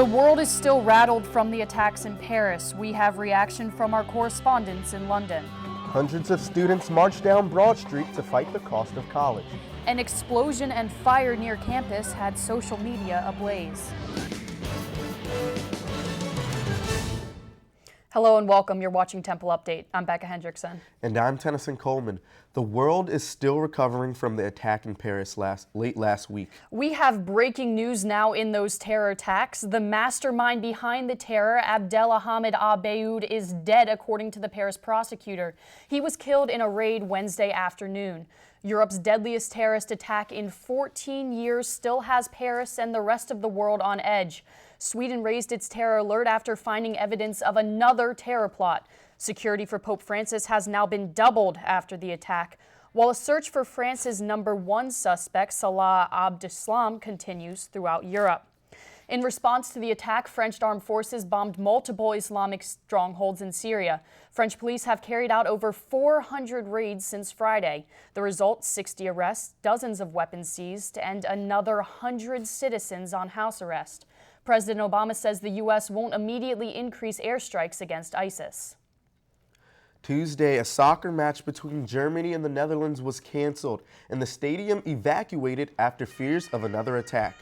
The world is still rattled from the attacks in Paris. We have reaction from our correspondents in London. Hundreds of students marched down Broad Street to fight the cost of college. An explosion and fire near campus had social media ablaze. Hello and welcome. You're watching Temple Update. I'm Becca Hendrickson. And I'm Tennyson Coleman. The world is still recovering from the attack in Paris late last week. We have breaking news now in those terror attacks. The mastermind behind the terror, Abdelhamid Abaoud, is dead, according to the Paris prosecutor. He was killed in a raid Wednesday afternoon. Europe's deadliest terrorist attack in 14 years still has Paris and the rest of the world on edge. Sweden raised its terror alert after finding evidence of another terror plot. Security for Pope Francis has now been doubled after the attack, while a search for France's #1 suspect, Salah Abdeslam, continues throughout Europe. In response to the attack, French armed forces bombed multiple Islamic strongholds in Syria. French police have carried out over 400 raids since Friday. The result, 60 arrests, dozens of weapons seized, and another 100 citizens on house arrest. President Obama says the U.S. won't immediately increase airstrikes against ISIS. Tuesday, a soccer match between Germany and the Netherlands was canceled, and the stadium evacuated after fears of another attack.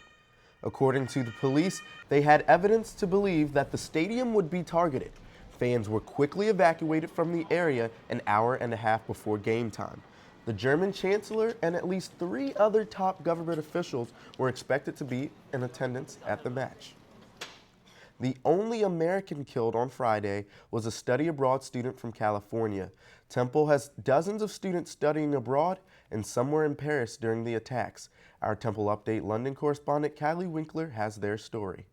According to the police, they had evidence to believe that the stadium would be targeted. Fans were quickly evacuated from the area an hour and a half before game time. The German chancellor and at least 3 other top government officials were expected to be in attendance at the match. The only American killed on Friday was a study abroad student from California. Temple has dozens of students studying abroad, and some were in Paris during the attacks. Our Temple Update London correspondent Kylie Winkler has their story.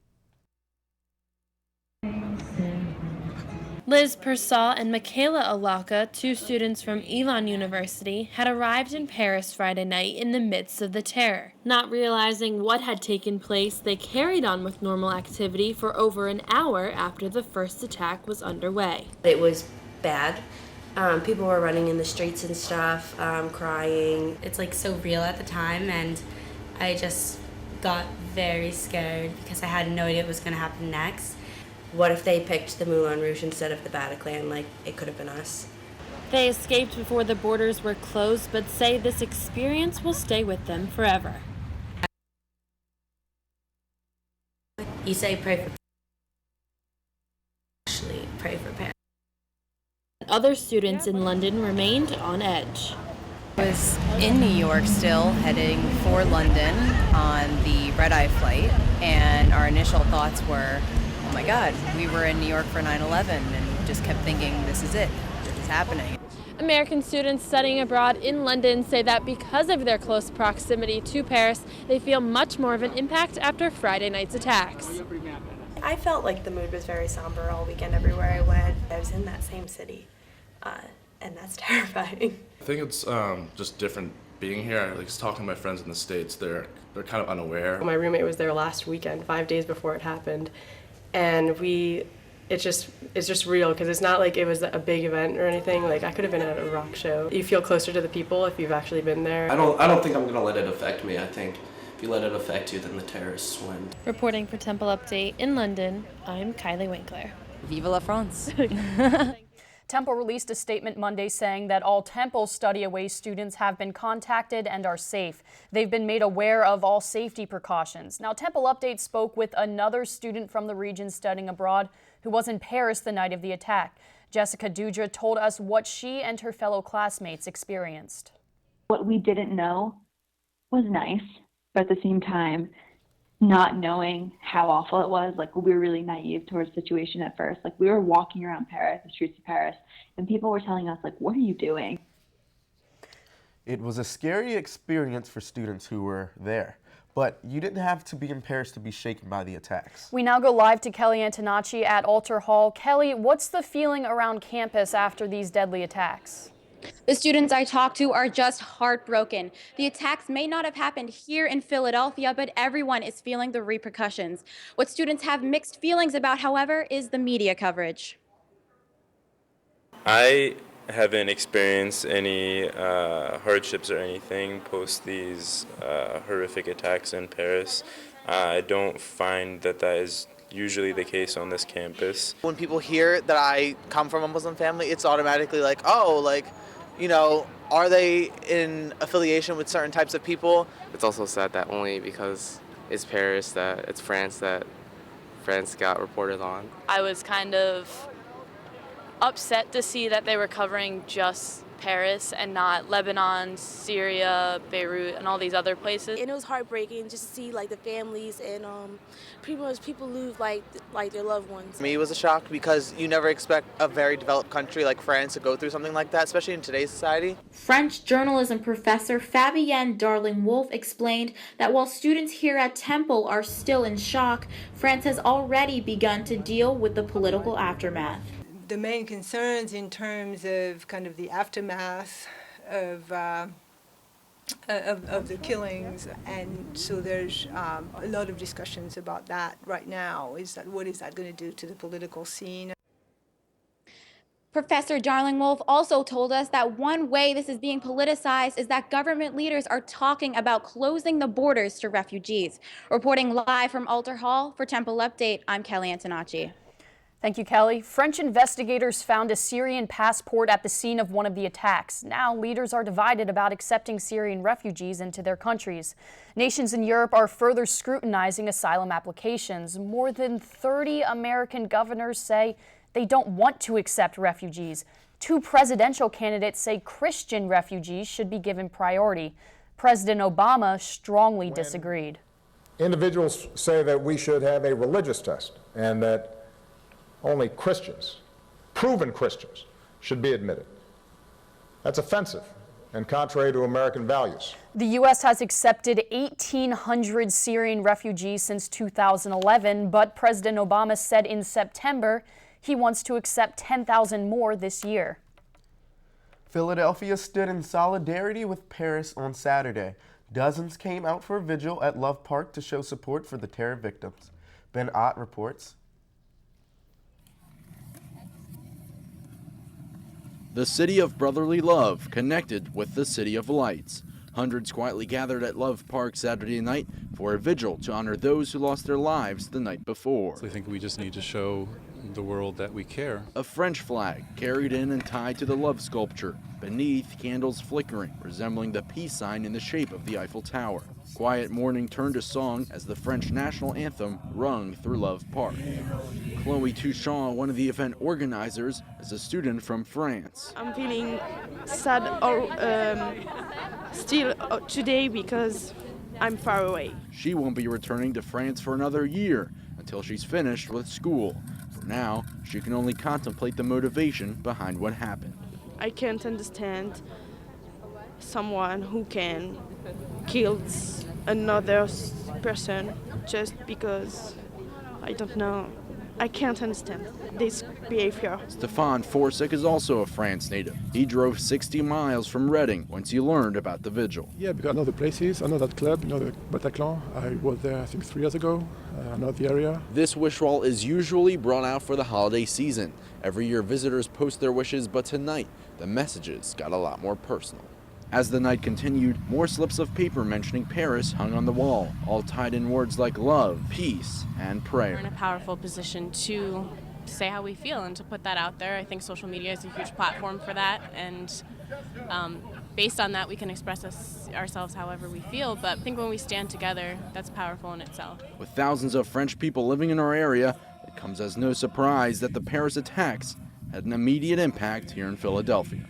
Liz Persall and Michaela Alaka, 2 students from Elon University, had arrived in Paris Friday night in the midst of the terror. Not realizing what had taken place, they carried on with normal activity for over an hour after the first attack was underway. It was bad. People were running in the streets and stuff, crying. It's like so real at the time, and I just got very scared because I had no idea what was going to happen next. What if they picked the Moulin Rouge instead of the Bataclan? Like, it could have been us. They escaped before the borders were closed, but say this experience will stay with them forever. You say pray for actually pray for Paris. Other students in London remained on edge. I was in New York still, heading for London on the red-eye flight, and our initial thoughts were, oh my God, we were in New York for 9/11, and just kept thinking, this is it, this is happening. American students studying abroad in London say that because of their close proximity to Paris, they feel much more of an impact after Friday night's attacks. I felt like the mood was very somber all weekend everywhere I went. I was in that same city, and that's terrifying. I think it's just different being here. Like talking to my friends in the States, they're kind of unaware. My roommate was there last weekend, 5 days before it happened, and it's just real because it's not like it was a big event or anything. Like I could have been at a rock show. You feel closer to the people if you've actually been there. I don't think I'm gonna let it affect me. I think if you let it affect you, then the terrorists win. Reporting for Temple Update in London, I'm Kylie Winkler. Vive la France! Temple released a statement Monday saying that all Temple study away students have been contacted and are safe. They've been made aware of all safety precautions. Now, Temple Update spoke with another student from the region studying abroad who was in Paris the night of the attack. Jessica Dudra told us what she and her fellow classmates experienced. What we didn't know was nice, but at the same time, not knowing how awful it was, like we were really naive towards the situation at first. Like we were walking around Paris, the streets of Paris, and people were telling us, like, what are you doing? It was a scary experience for students who were there, but you didn't have to be in Paris to be shaken by the attacks. We now go live to Kelly Antonacci at Alter Hall. Kelly, what's the feeling around campus after these deadly attacks? The students I talked to are just heartbroken. The attacks may not have happened here in Philadelphia, but everyone is feeling the repercussions. What students have mixed feelings about, however, is the media coverage. I haven't experienced any hardships or anything post these horrific attacks in Paris. I don't find that is usually the case on this campus. When people hear that I come from a Muslim family, it's automatically like, oh, like, you know, are they in affiliation with certain types of people? It's also sad that only because it's Paris, that it's France, that France got reported on. I was kind of upset to see that they were covering just Paris and not Lebanon, Syria, Beirut, and all these other places. And it was heartbreaking just to see like the families and pretty much people lose like their loved ones. For me, it was a shock because you never expect a very developed country like France to go through something like that, especially in today's society. French journalism professor Fabienne Darling-Wolf explained that while students here at Temple are still in shock, France has already begun to deal with the political aftermath. The main concerns in terms of kind of the aftermath of the killings, and so there's a lot of discussions about that right now. What is that going to do to the political scene? Professor Darling-Wolf also told us that one way this is being politicized is that government leaders are talking about closing the borders to refugees. Reporting live from Alter Hall for Temple Update, I'm Kelly Antonacci. Thank you, Kelly. French investigators found a Syrian passport at the scene of one of the attacks. Now, leaders are divided about accepting Syrian refugees into their countries. Nations in Europe are further scrutinizing asylum applications. More than 30 American governors say they don't want to accept refugees. 2 presidential candidates say Christian refugees should be given priority. President Obama strongly disagreed. Individuals say that we should have a religious test and that only Christians, proven Christians, should be admitted. That's offensive and contrary to American values. The U.S. has accepted 1,800 Syrian refugees since 2011, but President Obama said in September he wants to accept 10,000 more this year. Philadelphia stood in solidarity with Paris on Saturday. Dozens came out for a vigil at Love Park to show support for the terror victims. Ben Ott reports. The city of brotherly love connected with the city of lights. Hundreds quietly gathered at Love Park Saturday night for a vigil to honor those who lost their lives the night before. I think we just need to show the world that we care. A French flag carried in and tied to the love sculpture. Beneath, candles flickering, resembling the peace sign in the shape of the Eiffel Tower. Quiet mourning turned to song as the French national anthem rung through Love Park. Chloe Touchon, one of the event organizers, is a student from France. I'm feeling sad still today because I'm far away. She won't be returning to France for another year until she's finished with school. For now, she can only contemplate the motivation behind what happened. I can't understand someone who can kill another person just because, I don't know. I can't understand this behavior. Stéphane Forsic is also a France native. He drove 60 miles from Reading once he learned about the vigil. Yeah, because I know the places, I know that club, you know the Bataclan. I was there, I think, 3 years ago. I know the area. This wish wall is usually brought out for the holiday season. Every year, visitors post their wishes, but tonight, the messages got a lot more personal. As the night continued, more slips of paper mentioning Paris hung on the wall, all tied in words like love, peace, and prayer. We're in a powerful position to say how we feel and to put that out there. I think social media is a huge platform for that, and based on that, we can express ourselves however we feel, but I think when we stand together, that's powerful in itself. With thousands of French people living in our area, it comes as no surprise that the Paris attacks had an immediate impact here in Philadelphia.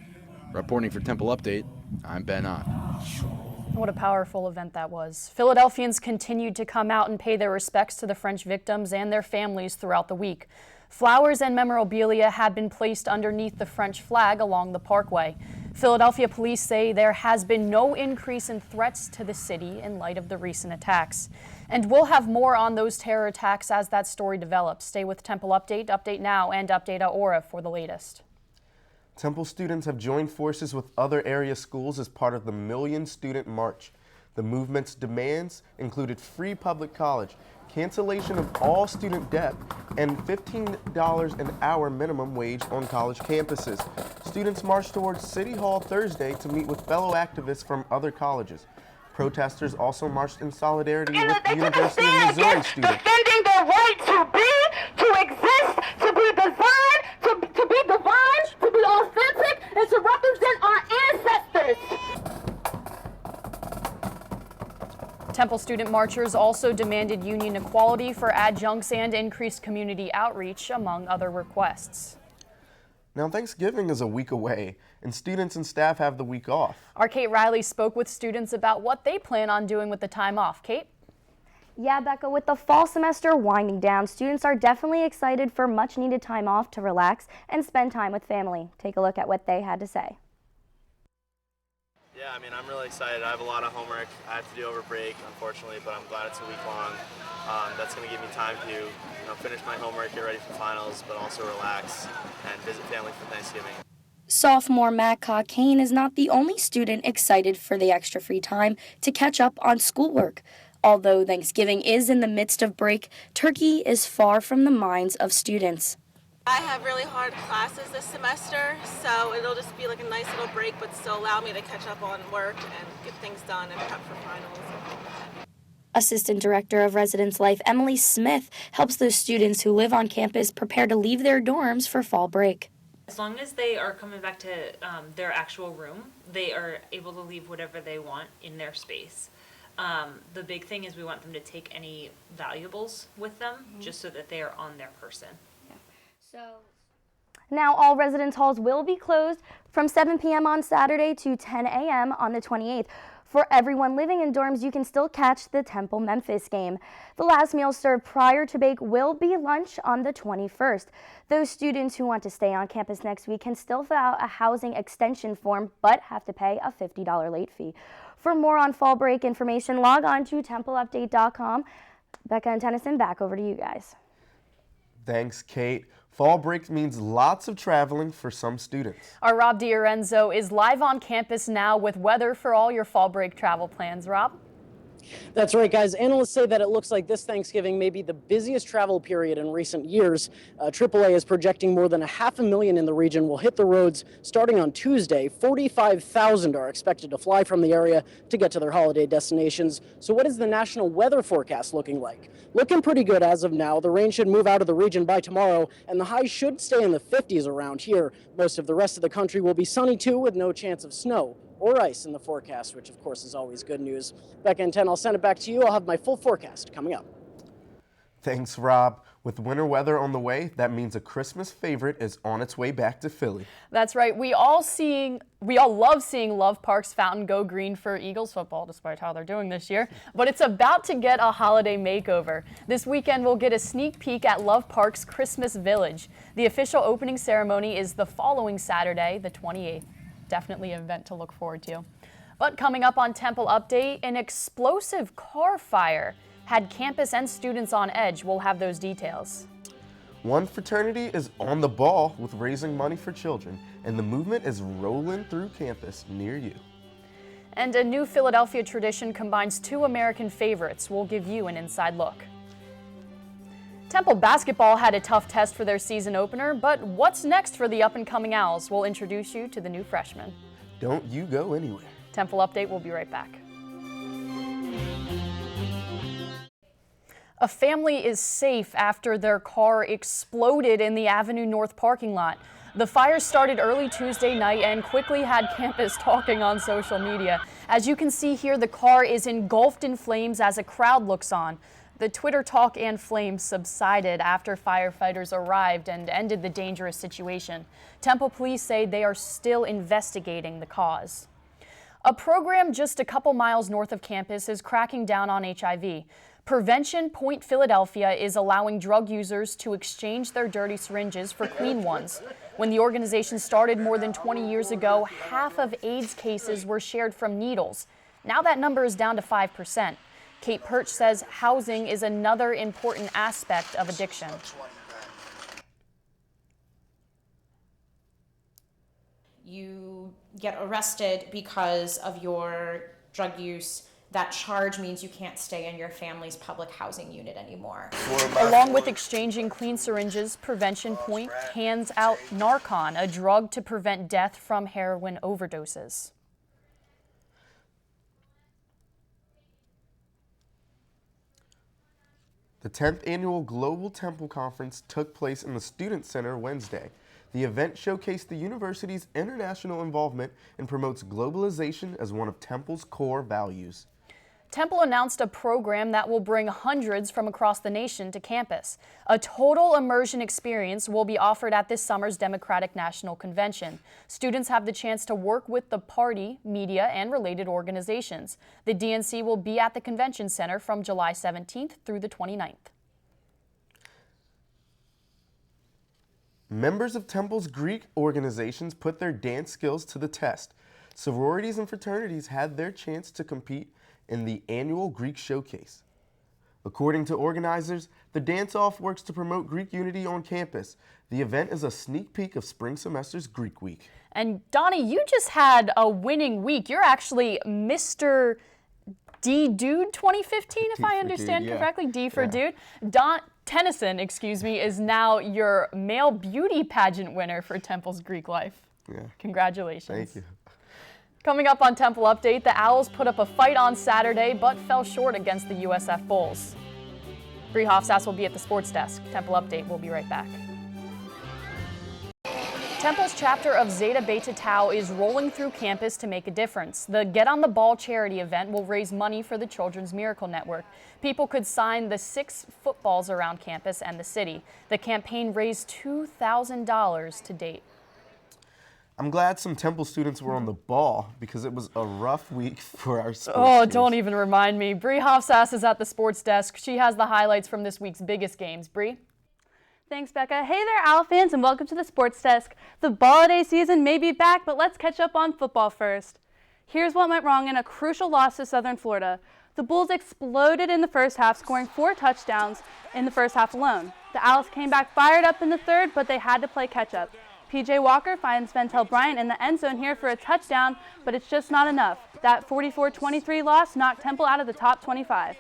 Reporting for Temple Update, I'm Ben Ott. What a powerful event that was. Philadelphians continued to come out and pay their respects to the French victims and their families throughout the week. Flowers and memorabilia had been placed underneath the French flag along the parkway. Philadelphia police say there has been no increase in threats to the city in light of the recent attacks. And we'll have more on those terror attacks as that story develops. Stay with Temple Update, Update Now, and Update Aura for the latest. Temple students have joined forces with other area schools as part of the Million Student March. The movement's demands included free public college, cancellation of all student debt, and $15 an hour minimum wage on college campuses. Students marched towards City Hall Thursday to meet with fellow activists from other colleges. Protesters also marched in solidarity with the University of Missouri students. Defending their right to be Temple student marchers also demanded union equality for adjuncts and increased community outreach, among other requests. Now, Thanksgiving is a week away, and students and staff have the week off. Our Kate Riley spoke with students about what they plan on doing with the time off. Kate? Yeah, Becca, with the fall semester winding down, students are definitely excited for much needed time off to relax and spend time with family. Take a look at what they had to say. Yeah, I mean, I'm really excited. I have a lot of homework I have to do over break, unfortunately, but I'm glad it's a week long. That's going to give me time to finish my homework, get ready for finals, but also relax and visit family for Thanksgiving. Sophomore Matt Cockane is not the only student excited for the extra free time to catch up on schoolwork. Although Thanksgiving is in the midst of break, turkey is far from the minds of students. I have really hard classes this semester, so it'll just be like a nice little break, but still allow me to catch up on work and get things done and prep for finals. Assistant Director of Residence Life Emily Smith helps those students who live on campus prepare to leave their dorms for fall break. As long as they are coming back to their actual room, they are able to leave whatever they want in their space. The big thing is we want them to take any valuables with them, just so that they are on their person. Now, all residence halls will be closed from 7 p.m. on Saturday to 10 a.m. on the 28th. For everyone living in dorms, you can still catch the Temple-Memphis game. The last meal served prior to break will be lunch on the 21st. Those students who want to stay on campus next week can still fill out a housing extension form, but have to pay a $50 late fee. For more on fall break information, log on to templeupdate.com. Becca and Tennyson, back over to you guys. Thanks, Kate. Fall break means lots of traveling for some students. Our Rob DiOrenzo is live on campus now with weather for all your fall break travel plans. Rob? That's right, guys. Analysts say that it looks like this Thanksgiving may be the busiest travel period in recent years. AAA is projecting more than 500,000 in the region will hit the roads starting on Tuesday. 45,000 are expected to fly from the area to get to their holiday destinations. So what is the national weather forecast looking like? Looking pretty good as of now. The rain should move out of the region by tomorrow, and the highs should stay in the 50s around here. Most of the rest of the country will be sunny too, with no chance of snow or ice in the forecast, which of course is always good news. Becca and 10, I'll send it back to you. I'll have my full forecast coming up. Thanks, Rob. With winter weather on the way, that means a Christmas favorite is on its way back to Philly. That's right. We all love seeing Love Park's fountain go green for Eagles football, despite how they're doing this year. But it's about to get a holiday makeover. This weekend, we'll get a sneak peek at Love Park's Christmas Village. The official opening ceremony is the following Saturday, the 28th. Definitely an event to look forward to. But coming up on Temple Update, an explosive car fire had campus and students on edge. We'll have those details. One fraternity is on the ball with raising money for children, and the movement is rolling through campus near you. And a new Philadelphia tradition combines two American favorites. We'll give you an inside look. Temple basketball had a tough test for their season opener, but what's next for the up-and-coming Owls? We'll introduce you to the new freshmen. Don't you go anywhere. Temple Update will be right back. A family is safe after their car exploded in the Avenue North parking lot. The fire started early Tuesday night and quickly had campus talking on social media. As you can see here, the car is engulfed in flames as a crowd looks on. The Twitter talk and flames subsided after firefighters arrived and ended the dangerous situation. Temple police say they are still investigating the cause. A program just a couple miles north of campus is cracking down on HIV. Prevention Point Philadelphia is allowing drug users to exchange their dirty syringes for clean ones. When the organization started more than 20 years ago, half of AIDS cases were shared from needles. Now that number is down to 5%. Kate Perch says housing is another important aspect of addiction. You get arrested because of your drug use. That charge means you can't stay in your family's public housing unit anymore. Along with exchanging clean syringes, Prevention Point hands out Narcan, a drug to prevent death from heroin overdoses. The 10th annual Global Temple Conference took place in the Student Center Wednesday. The event showcased the university's international involvement and promotes globalization as one of Temple's core values. Temple announced a program that will bring hundreds from across the nation to campus. A total immersion experience will be offered at this summer's Democratic National Convention. Students have the chance to work with the party, media, and related organizations. The DNC will be at the Convention Center from July 17th through the 29th. Members of Temple's Greek organizations put their dance skills to the test. Sororities and fraternities had their chance to compete in the annual Greek Showcase. According to organizers, the dance-off works to promote Greek unity on campus. The event is a sneak peek of spring semester's Greek week. And Donnie, you just had a winning week. You're actually Mr. D Dude 2015, if I understand correctly. D for Dude. Tennyson, is now your male beauty pageant winner for Temple's Greek life. Yeah. Congratulations. Thank you. Coming up on Temple Update, the Owls put up a fight on Saturday but fell short against the USF Bulls. Bree Hofsass will be at the sports desk. Temple Update will be right back. Temple's chapter of Zeta Beta Tau is rolling through campus to make a difference. The Get on the Ball charity event will raise money for the Children's Miracle Network. People could sign the 6 footballs around campus and the city. The campaign raised $2,000 to date. I'm glad some Temple students were on the ball because it was a rough week for our sports teams. Don't even remind me. Bree Hofsass is at the sports desk. She has the highlights from this week's biggest games. Bree? Thanks, Becca. Hey there, Owl fans, and welcome to the sports desk. The holiday season may be back, but let's catch up on football first. Here's what went wrong in a crucial loss to Southern Florida. The Bulls exploded in the first half, scoring 4 touchdowns in the first half alone. The Owls came back fired up in the third, but they had to play catch-up. P.J. Walker finds Ventel Bryant in the end zone here for a touchdown, but it's just not enough. That 44-23 loss knocked Temple out of the top 25.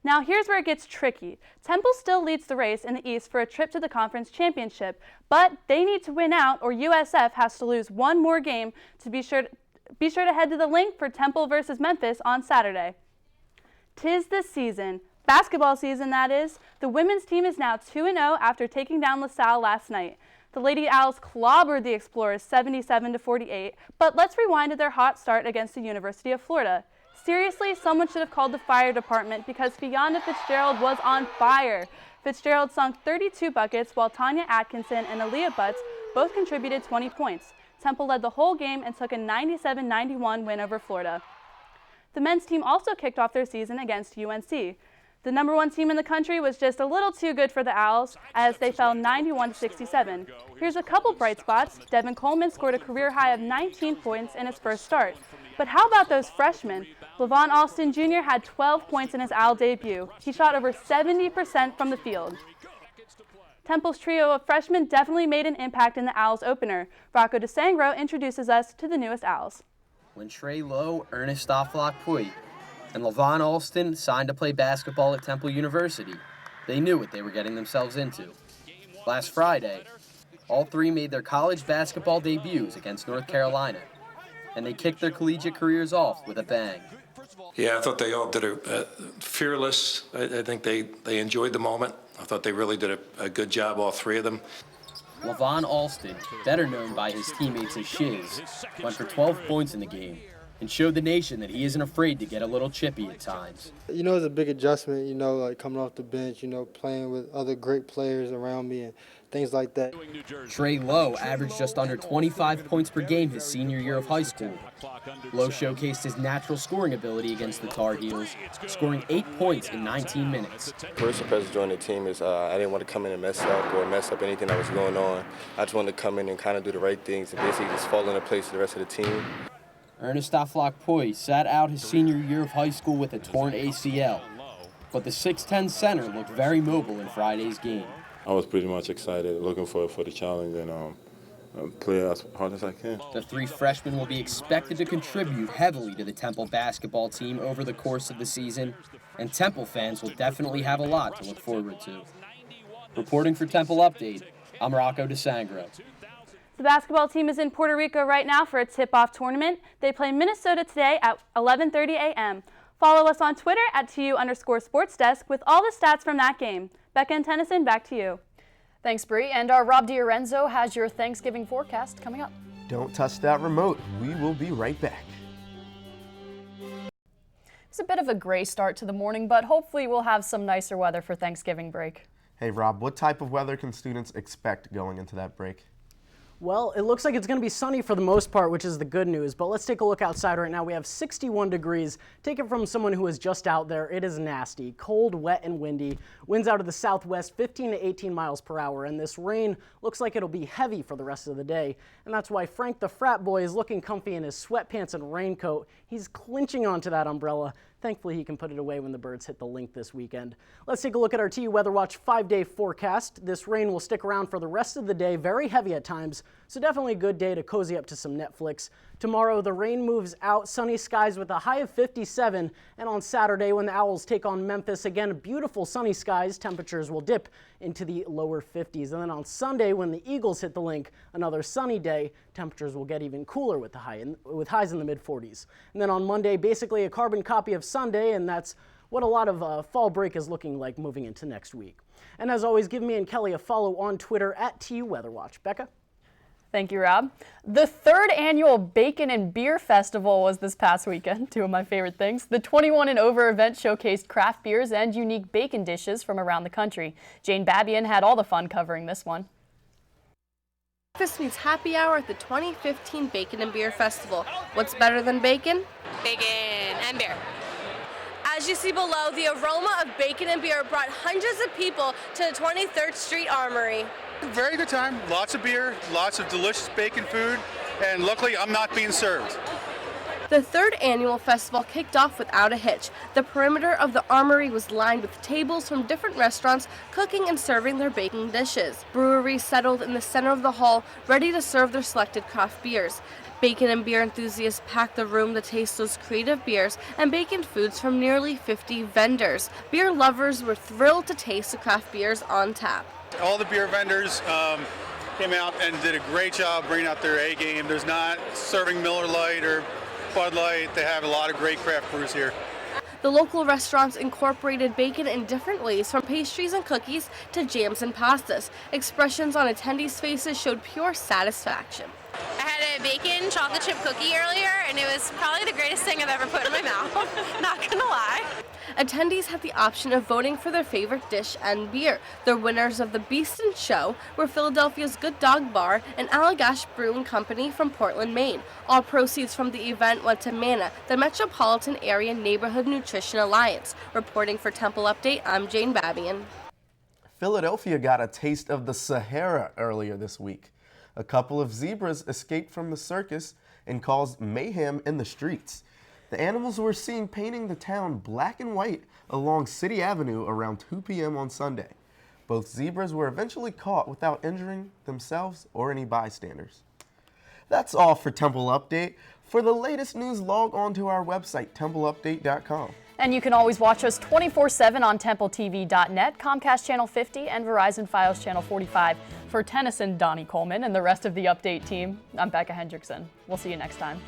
Now here's where it gets tricky. Temple still leads the race in the East for a trip to the conference championship, but they need to win out or USF has to lose one more game to be sure to head to the link for Temple versus Memphis on Saturday. 'Tis the season. Basketball season, that is. The women's team is now 2-0 after taking down LaSalle last night. The Lady Owls clobbered the Explorers 77-48, but let's rewind to their hot start against the University of Florida. Seriously, someone should have called the fire department because Fionda Fitzgerald was on fire. Fitzgerald sunk 32 buckets while Tanya Atkinson and Aaliyah Butts both contributed 20 points. Temple led the whole game and took a 97-91 win over Florida. The men's team also kicked off their season against UNC. The #1 team in the country was just a little too good for the Owls as they fell 91-67. Here's a couple bright spots. Devin Coleman scored a career high of 19 points in his first start. But how about those freshmen? Levon Alston Jr. had 12 points in his Owl debut. He shot over 70% from the field. Temple's trio of freshmen definitely made an impact in the Owls opener. Rocco DeSangro introduces us to the newest Owls. When Trey Lowe, Ernest Aflaq-Puy, and Levon Alston signed to play basketball at Temple University, they knew what they were getting themselves into. Last Friday, all three made their college basketball debuts against North Carolina, and they kicked their collegiate careers off with a bang. Yeah, I thought they all did a fearless. I think they enjoyed the moment. I thought they really did a good job, all three of them. Levon Alston, better known by his teammates as Shiz, went for 12 points in the game and showed the nation that he isn't afraid to get a little chippy at times. You know, it's a big adjustment, you know, like coming off the bench, you know, playing with other great players around me and things like that. Trey Lowe averaged just under 25 points per game his senior year of high school. Lowe showcased his natural scoring ability against the Tar Heels, scoring 8 points in 19 minutes. First impression joining the team is I didn't want to come in and mess up anything that was going on. I just wanted to come in and kind of do the right things and basically just fall into place with the rest of the team. Ernest Aflaq-Puy sat out his senior year of high school with a torn ACL, but the 6'10 center looked very mobile in Friday's game. I was pretty much excited, looking for the challenge and play as hard as I can. The three freshmen will be expected to contribute heavily to the Temple basketball team over the course of the season, and Temple fans will definitely have a lot to look forward to. Reporting for Temple Update, I'm Rocco DeSangro. The basketball team is in Puerto Rico right now for a tip-off tournament. They play Minnesota today at 11:30 a.m. Follow us on Twitter at @TU_SportsDesk with all the stats from that game. Becca and Tennyson, back to you. Thanks, Bree. And our Rob DiOrenzo has your Thanksgiving forecast coming up. Don't touch that remote. We will be right back. It's a bit of a gray start to the morning, but hopefully we'll have some nicer weather for Thanksgiving break. Hey Rob, what type of weather can students expect going into that break? Well, it looks like it's going to be sunny for the most part, which is the good news. But let's take a look outside right now. We have 61 degrees. Take it from someone who is just out there. It is nasty, cold, wet, and windy. Winds out of the southwest, 15 to 18 miles per hour. And this rain looks like it'll be heavy for the rest of the day. And that's why Frank the frat boy is looking comfy in his sweatpants and raincoat. He's clinching onto that umbrella. Thankfully, he can put it away when the birds hit the link this weekend. Let's take a look at our TU Weather Watch 5-day forecast. This rain will stick around for the rest of the day, very heavy at times, so definitely a good day to cozy up to some Netflix. Tomorrow, the rain moves out, sunny skies with a high of 57, and on Saturday, when the Owls take on Memphis, again, beautiful sunny skies, temperatures will dip into the lower 50s. And then on Sunday, when the Eagles hit the link, another sunny day, temperatures will get even cooler with highs in the mid-40s. And then on Monday, basically a carbon copy of Sunday, and that's what a lot of fall break is looking like moving into next week. And as always, give me and Kelly a follow on Twitter at TU Weather Watch. Becca? Thank you, Rob. The third annual Bacon and Beer Festival was this past weekend, two of my favorite things. The 21 and over event showcased craft beers and unique bacon dishes from around the country. Jane Babian had all the fun covering this one. Breakfast meets happy hour at the 2015 Bacon and Beer Festival. What's better than bacon? Bacon and beer. As you see below, the aroma of bacon and beer brought hundreds of people to the 23rd Street Armory. Very good time, lots of beer, lots of delicious bacon food, and luckily I'm not being served. The third annual festival kicked off without a hitch. The perimeter of the armory was lined with tables from different restaurants cooking and serving their baking dishes. Breweries settled in the center of the hall, ready to serve their selected craft beers. Bacon and beer enthusiasts packed the room to taste those creative beers and bacon foods from nearly 50 vendors. Beer lovers were thrilled to taste the craft beers on tap. All the beer vendors came out and did a great job bringing out their A game. There's not serving Miller Lite or Bud Light. They have a lot of great craft brews here. The local restaurants incorporated bacon in different ways, from pastries and cookies to jams and pastas. Expressions on attendees' faces showed pure satisfaction. I had a bacon chocolate chip cookie earlier, and it was probably the greatest thing I've ever put in my mouth. Not gonna lie. Attendees had the option of voting for their favorite dish and beer. The winners of the Beeston Show were Philadelphia's Good Dog Bar and Allagash Brewing Company from Portland, Maine. All proceeds from the event went to MANA, the Metropolitan Area Neighborhood Nutrition Alliance. Reporting for Temple Update, I'm Jane Babian. Philadelphia got a taste of the Sahara earlier this week. A couple of zebras escaped from the circus and caused mayhem in the streets. The animals were seen painting the town black and white along City Avenue around 2 p.m. on Sunday. Both zebras were eventually caught without injuring themselves or any bystanders. That's all for Temple Update. For the latest news, log on to our website, templeupdate.com. And you can always watch us 24/7 on TempleTV.net, Comcast Channel 50, and Verizon Fios Channel 45. For Tennyson, Donnie Coleman, and the rest of the Update team, I'm Becca Hendrickson. We'll see you next time.